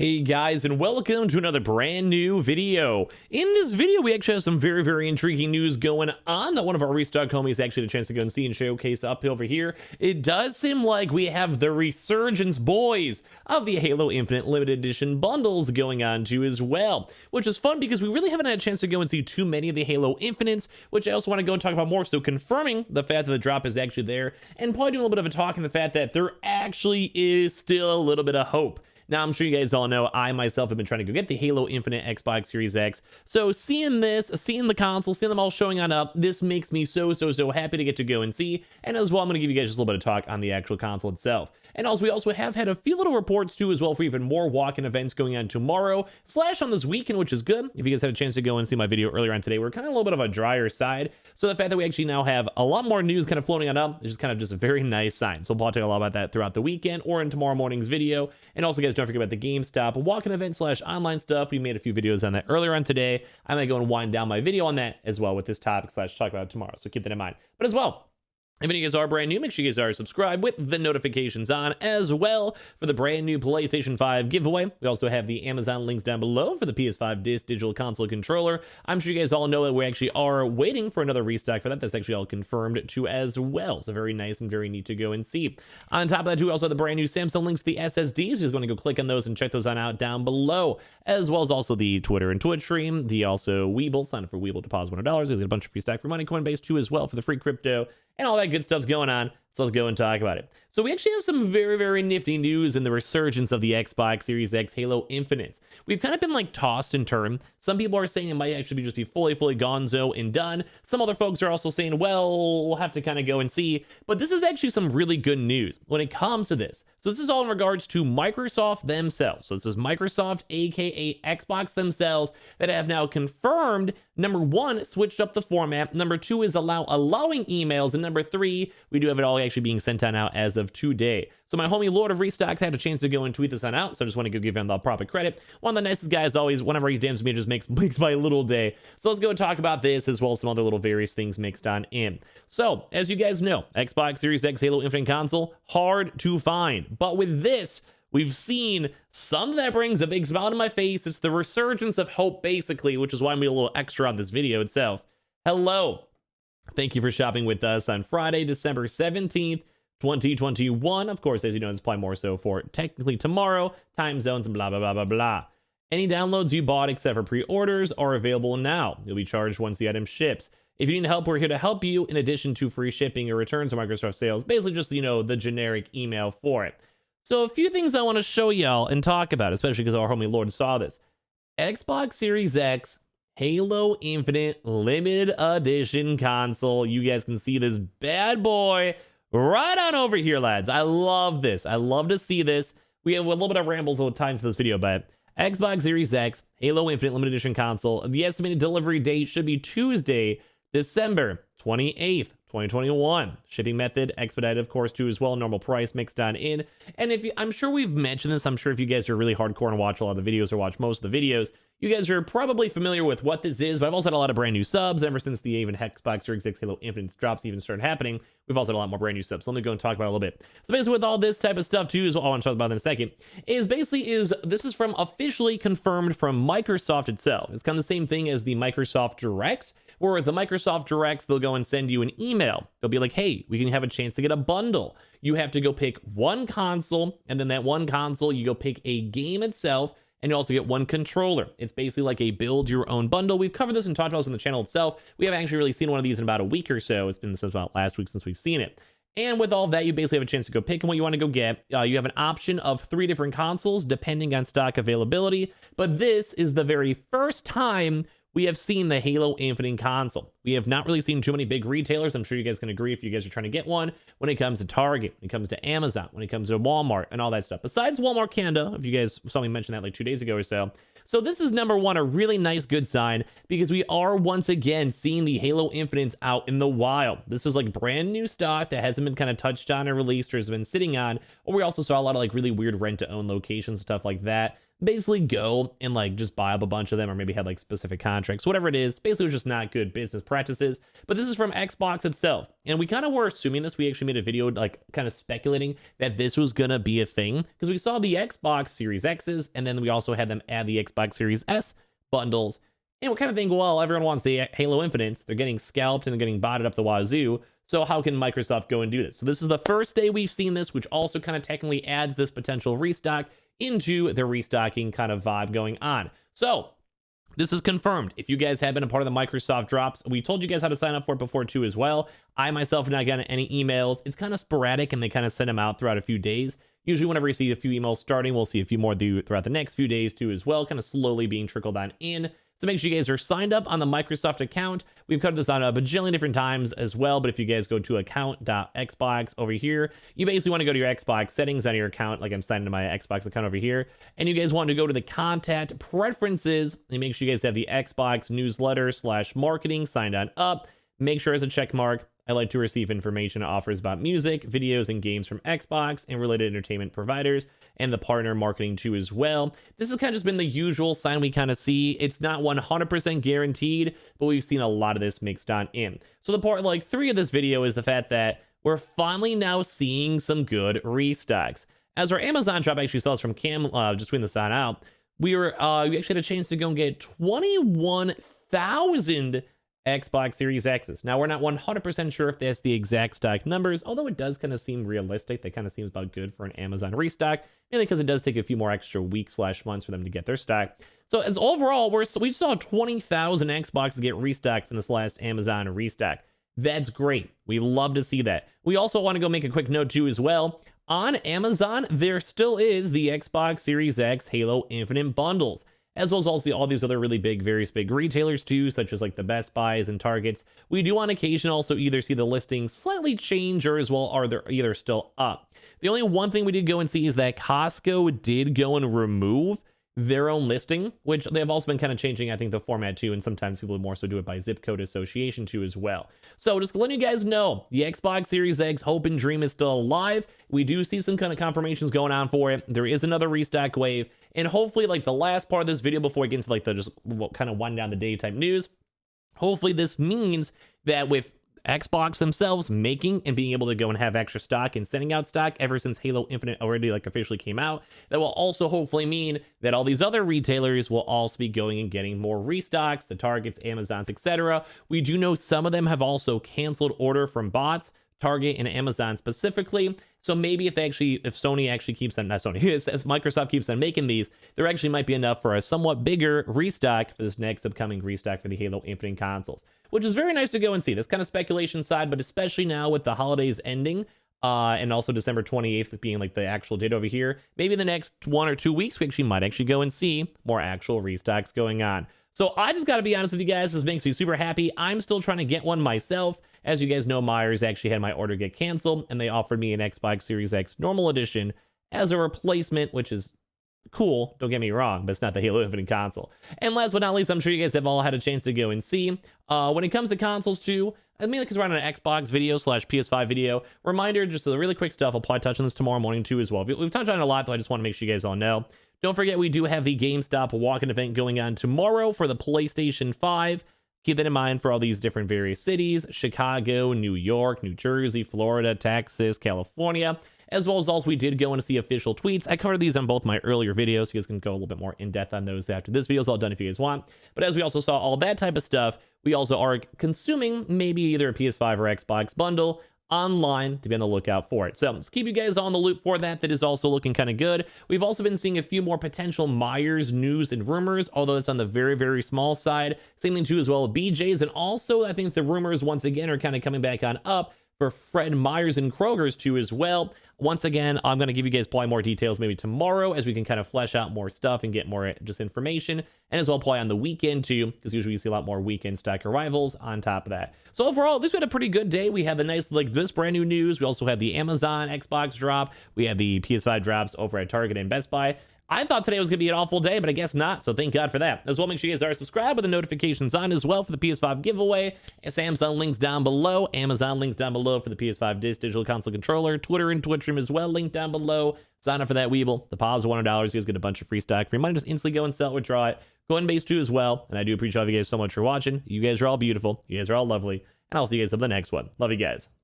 Hey guys, and welcome to another brand new video. In this video, we actually have some very intriguing news going on that one of our Restock homies actually had a chance to go and see and showcase up over here. It does seem like we have the resurgence, boys, of the Halo Infinite limited edition bundles going on too as well, which is fun because we really haven't had a chance to go and see too many of the Halo Infinites, which I also want to go and talk about more, so confirming the fact that the drop is actually there, and probably doing a little bit of a talk in the fact that there actually is still a little bit of hope. Now, I'm sure you guys all know I myself have been trying to go get the Halo Infinite Xbox Series X. So seeing this, seeing the console, seeing them all showing on up, this makes me so happy to get to go and see. And as well, I'm going to give you guys just a little bit of talk on the actual console itself. And also, we also have had a few little reports too as well for even more walk-in events going on tomorrow / on this weekend, which is good. If you guys had a chance to go and see my video earlier on today, we're kind of a little bit of a drier side. So the fact that we actually now have a lot more news kind of floating on up is just kind of just a very nice sign. So we'll talk a lot about that throughout the weekend or in tomorrow morning's video. And also, guys, don't forget about the GameStop walk-in event / online stuff. We made a few videos on that earlier on today. I'm going to go and wind down my video on that as well with this topic / talk about it tomorrow. So keep that in mind. But as well, if any of you guys are brand new, make sure you guys are subscribed with the notifications on as well for the brand new PlayStation 5 giveaway. We also have the Amazon links down below for the PS5 Digital Console controller. I'm sure you guys all know that we actually are waiting for another restock for that. That's actually all confirmed too as well. So very nice and very neat to go and see. On top of that too, we also have the brand new Samsung links to the SSDs. You're going to go click on those and check those on out down below, as well as also the Twitter and Twitch stream, the also Weeble. Sign up for Weeble, deposit $100. There's a bunch of free stock for money, Coinbase too as well for the free crypto and all that good stuff's going on. So let's go and talk about it. So we actually have some very nifty news in the resurgence of the Xbox Series X Halo Infinite. We've kind of been like tossed and turned. Some people are saying it might actually just be fully gonzo and done. Some other folks are also saying, well, we'll have to kind of go and see. But this is actually some really good news when it comes to this. So this is all in regards to Microsoft themselves. So this is Microsoft, aka Xbox themselves, that have now confirmed, number one, switched up the format. Number two is allowing emails. And number three, we do have it all actually being sent on out as of today. So my homie Lord of Restocks had a chance to go and tweet this on out, so I just want to go give him the proper credit. One of the nicest guys always, whenever he DMs me, just makes my little day. So let's go and talk about this as well as some other little various things mixed on in. So as you guys know, Xbox Series X Halo Infinite console, hard to find. But with this, we've seen something that brings a big smile to my face. It's the resurgence of hope, basically, which is why I'm a little extra on this video itself. Hello. Thank you for shopping with us on Friday, December 17th, 2021. Of course, as you know, it's probably more so for technically tomorrow, time zones and blah. Any downloads you bought except for pre-orders are available now. You'll be charged once the item ships. If you need help, we're here to help you in addition to free shipping or returns or Microsoft sales. Basically just, you know, the generic email for it. So a few things I want to show y'all and talk about, especially because our homie Lord saw this. Xbox Series X Halo Infinite limited edition console. You guys can see this bad boy right on over here, lads. I love this. I love to see this. We have a little bit of rambles over time to this video, but Xbox Series X Halo Infinite limited edition console. The estimated delivery date should be Tuesday, December 28th. 2021. Shipping method expedited, of course, too, as well. Normal price mixed on in. And if you, I'm sure we've mentioned this. I'm sure if you guys are really hardcore and watch a lot of the videos or watch most of the videos, you guys are probably familiar with what this is. But I've also had a lot of brand new subs ever since the even Xbox Series X Halo Infinite drops even started happening. We've also had a lot more brand new subs. So let me go and talk about it a little bit. So basically, with all this type of stuff too, is what I want to talk about in a second. This is from officially confirmed from Microsoft itself. It's kind of the same thing as the Microsoft Directs. Where with the Microsoft Directs, they'll go and send you an email. They'll be like, hey, we can have a chance to get a bundle. You have to go pick one console, and then that one console, you go pick a game itself, and you also get one controller. It's basically like a build your own bundle. We've covered this and talked about this on the channel itself. We haven't actually really seen one of these in about a week or so. It's been since about last week since we've seen it. And with all that, you basically have a chance to go pick what you want to go get. You have an option of 3 different consoles depending on stock availability. But this is the very first time we have seen the Halo Infinite console. We have not really seen too many big retailers. I'm sure you guys can agree if you guys are trying to get one when it comes to Target, when it comes to Amazon, when it comes to Walmart and all that stuff. Besides Walmart Canada, if you guys saw me mention that like 2 days ago or so. So this is number one, a really nice good sign, because we are once again seeing the Halo Infinites out in the wild. This is like brand new stock that hasn't been kind of touched on or released or has been sitting on, or we also saw a lot of like really weird rent to own locations, stuff like that. Basically go and like just buy up a bunch of them, or maybe have like specific contracts, whatever it is. Basically, it was just not good business practices. But this is from Xbox itself, and we kind of were assuming this. We actually made a video like kind of speculating that this was gonna be a thing, because we saw the Xbox Series X's, and then we also had them add the Xbox Series S bundles, and we're kind of thinking, well, everyone wants the Halo Infinites. They're getting scalped and they're getting botted up the wazoo. So how can Microsoft go and do this? So this is the first day we've seen this, which also kind of technically adds this potential restock into the restocking kind of vibe going on. So this is confirmed. If you guys have been a part of the Microsoft drops, we told you guys how to sign up for it before too as well. I myself have not gotten any emails. It's kind of sporadic, and they kind of send them out throughout a few days. Usually whenever we see a few emails starting, we'll see a few more throughout the next few days too as well, kind of slowly being trickled on in. So make sure you guys are signed up on the Microsoft account. We've covered this on a bajillion different times as well, but if you guys go to account.xbox over here, you basically want to go to your Xbox settings on your account, like I'm signed into my Xbox account over here, and you guys want to go to the contact preferences, and make sure you guys have the Xbox newsletter / marketing signed on up. Make sure as a check mark. I like to receive information and offers about music, videos, and games from Xbox and related entertainment providers, and the partner marketing too as well. This has kind of just been the usual sign we kind of see. It's not 100% guaranteed, but we've seen a lot of this mixed on in. So the part like 3 of this video is the fact that we're finally now seeing some good restocks. As our Amazon drop actually sells from Cam, just tweeting this on out, we actually had a chance to go and get 21,000 Xbox Series X's. Now, we're not 100% sure if that's the exact stock numbers, although it does kind of seem realistic. That kind of seems about good for an Amazon restock, mainly because it does take a few more extra weeks / months for them to get their stock. So as overall, we saw 20,000 Xboxes get restocked from this last Amazon restock. That's great. We love to see that. We also want to go make a quick note too as well. On Amazon, there still is the Xbox Series X Halo Infinite bundles, as well as also all these other really big, various big retailers too, such as like the Best Buys and Targets. We do on occasion also either see the listings slightly change, or as well are they're either still up. The only one thing we did go and see is that Costco did go and remove their own listing, which they have also been kind of changing, I think, the format too, and sometimes people more so do it by zip code association too as well. So just letting you guys know, the Xbox Series X hope and dream is still alive. We do see some kind of confirmations going on for it. There is another restock wave, and hopefully like the last part of this video before we get into like the just kind of wind down the day type news, hopefully this means that with Xbox themselves making and being able to go and have extra stock and sending out stock ever since Halo Infinite already like officially came out, that will also hopefully mean that all these other retailers will also be going and getting more restocks, the Targets, Amazons, etc. We do know some of them have also canceled order from bots, Target and Amazon specifically. So maybe if Sony actually keeps them, not Sony, if Microsoft keeps them making these, there actually might be enough for a somewhat bigger restock for this next upcoming restock for the Halo Infinite consoles, which is very nice to go and see. This kind of speculation side, but especially now with the holidays ending, and also December 28th being like the actual date over here, maybe in the next 1 or 2 weeks, we might actually go and see more actual restocks going on. So I just got to be honest with you guys, this makes me super happy. I'm still trying to get one myself. As you guys know, Myers actually had my order get canceled, and they offered me an Xbox Series X normal edition as a replacement, which is cool, don't get me wrong, but it's not the Halo Infinite console. And last but not least, I'm sure you guys have all had a chance to go and see. When it comes to consoles too, mainly because we're on an Xbox video / PS5 video, reminder, just the really quick stuff, I'll probably touch on this tomorrow morning too as well. We've touched on it a lot, though I just want to make sure you guys all know. Don't forget, we do have the GameStop walk-in event going on tomorrow for the PlayStation 5. Keep that in mind for all these different various cities: Chicago, New York, New Jersey, Florida, Texas, California, as well as also we did go and see official tweets. I covered these on both my earlier videos, so you guys can go a little bit more in depth on those after this video is all done if you guys want. But as we also saw all that type of stuff, we also are consuming maybe either a PS5 or Xbox bundle online to be on the lookout for it. So let's keep you guys on the loop for that. That is also looking kind of good. We've also been seeing a few more potential Myers news and rumors, although it's on the very, very small side. Same thing too as well with BJ's, and also I think the rumors once again are kind of coming back on up for Fred Myers and Kroger's too as well. Once again, I'm going to give you guys probably more details maybe tomorrow as we can kind of flesh out more stuff and get more just information, and as well play on the weekend too, because usually you see a lot more weekend stock arrivals on top of that. So overall, this had a pretty good day. We had the nice, like, this brand new news. We also had the Amazon Xbox drop. We had the PS5 drops over at Target and Best Buy. I thought today was going to be an awful day, but I guess not, so thank God for that. As well, make sure you guys are subscribed with the notifications on as well for the PS5 giveaway. Samsung links down below, Amazon links down below for the PS5 digital console controller, Twitter and Twitch stream as well, linked down below. Sign up for that Weeble. The pause of $100, you guys get a bunch of free stock. For your money, just instantly go and sell it, withdraw it. Go ahead and base 2 as well. And I do appreciate all of you guys so much for watching. You guys are all beautiful. You guys are all lovely. And I'll see you guys on the next one. Love you guys.